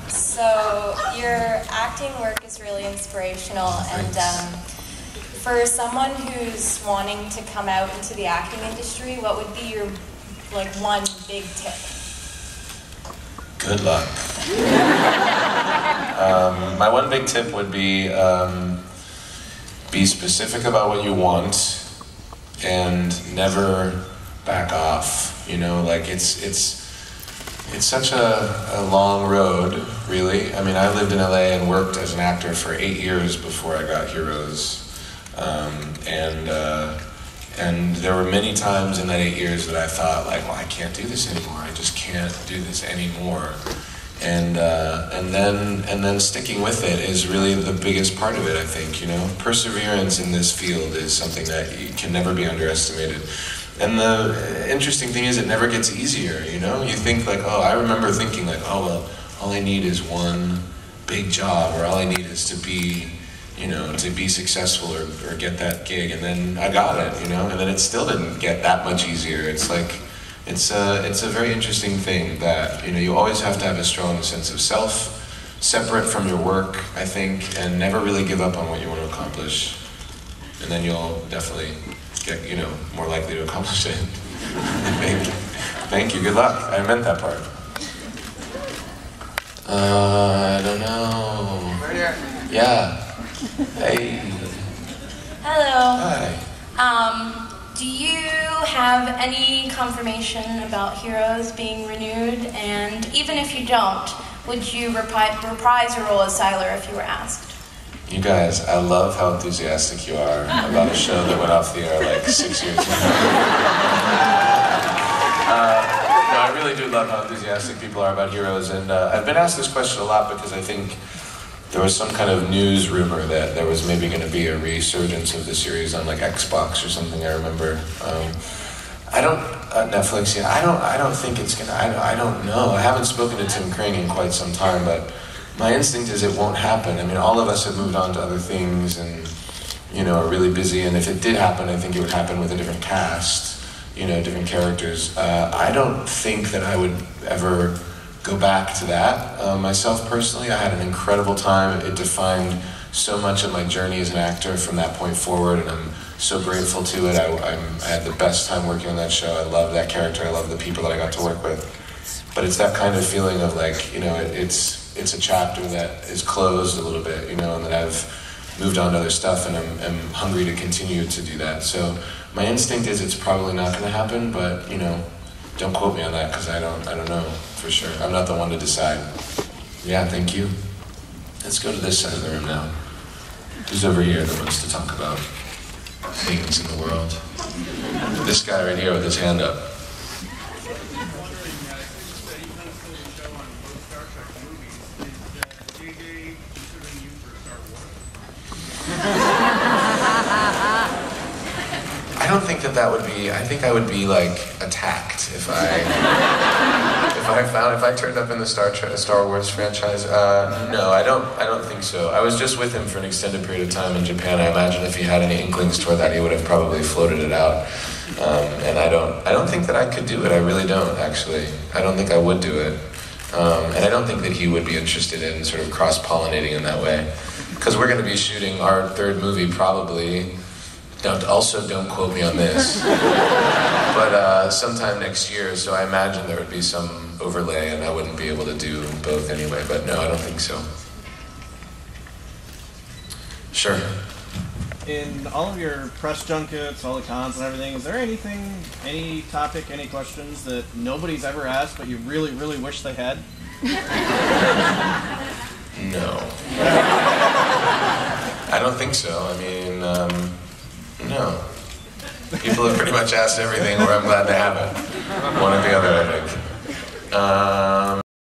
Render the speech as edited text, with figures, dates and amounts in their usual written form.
So your acting work is really inspirational, and for someone who's wanting to come out into the acting industry, what would be your one big tip? Good luck. My one big tip would be specific about what you want and never back off. You know, like it's such a long road, really. I mean, I lived in LA and worked as an actor for 8 years before I got Heroes, and there were many times in that 8 years that I thought, like, well, I can't do this anymore. I just can't do this anymore. And then sticking with it is really the biggest part of it, I think. You know, perseverance in this field is something that can never be underestimated. And the interesting thing is, it never gets easier. You know, you think like, oh, I remember thinking like, oh well, all I need is one big job, or all I need is to be, you know, to be successful or get that gig, and then I got it. You know, and then it still didn't get that much easier. It's like, it's a very interesting thing that, you know, you always have to have a strong sense of self, separate from your work, I think, and never really give up on what you want to accomplish. And then you'll definitely get, you know, more likely to accomplish it. Thank you. Good luck. I meant that part. I don't know. Right here. Yeah. Hey. Hello. Hi. Do you have any confirmation about Heroes being renewed? And even if you don't, would you reprise your role as Siler if you were asked? You guys, I love how enthusiastic you are about a show that went off the air like 6 years ago. No, I really do love how enthusiastic people are about Heroes, and I've been asked this question a lot because I think there was some kind of news rumor that there was maybe going to be a resurgence of the series on like Xbox or something. I remember. I don't Netflix. Yeah, I don't think it's gonna. I don't know. I haven't spoken to Tim Crane in quite some time, but my instinct is it won't happen. I mean, all of us have moved on to other things, and you know, are really busy. And if it did happen, I think it would happen with a different cast. You know, different characters. I don't think that I would ever go back to that. Myself personally, I had an incredible time. It defined so much of my journey as an actor from that point forward, and I'm so grateful to it. I had the best time working on that show. I love that character. I love the people that I got to work with. But it's that kind of feeling of like, you know, it's a chapter that is closed a little bit, you know, and that I've moved on to other stuff, and I'm hungry to continue to do that. So my instinct is it's probably not going to happen, but you know, don't quote me on that because I don't know for sure. I'm not the one to decide. Yeah, thank you. Let's go to this side of the room now. Who's over here that wants to talk about things in the world? This guy right here with his hand up. I don't think that would be. I think I would be like attacked if I turned up in the Star Wars franchise. No, I don't think so. I was just with him for an extended period of time in Japan. I imagine if he had any inklings toward that, he would have probably floated it out. And I don't think that I could do it. I really don't, actually. I don't think I would do it. And I don't think that he would be interested in sort of cross-pollinating in that way. Because we're going to be shooting our third movie probably. Also, don't quote me on this. But sometime next year, so I imagine there would be some overlay and I wouldn't be able to do both anyway. But no, I don't think so. Sure. In all of your press junkets, all the cons and everything, is there anything, any topic, any questions that nobody's ever asked but you really, really wish they had? No. I don't think so. I mean, no. People have pretty much asked everything where I'm glad to have it. One or the other, I think.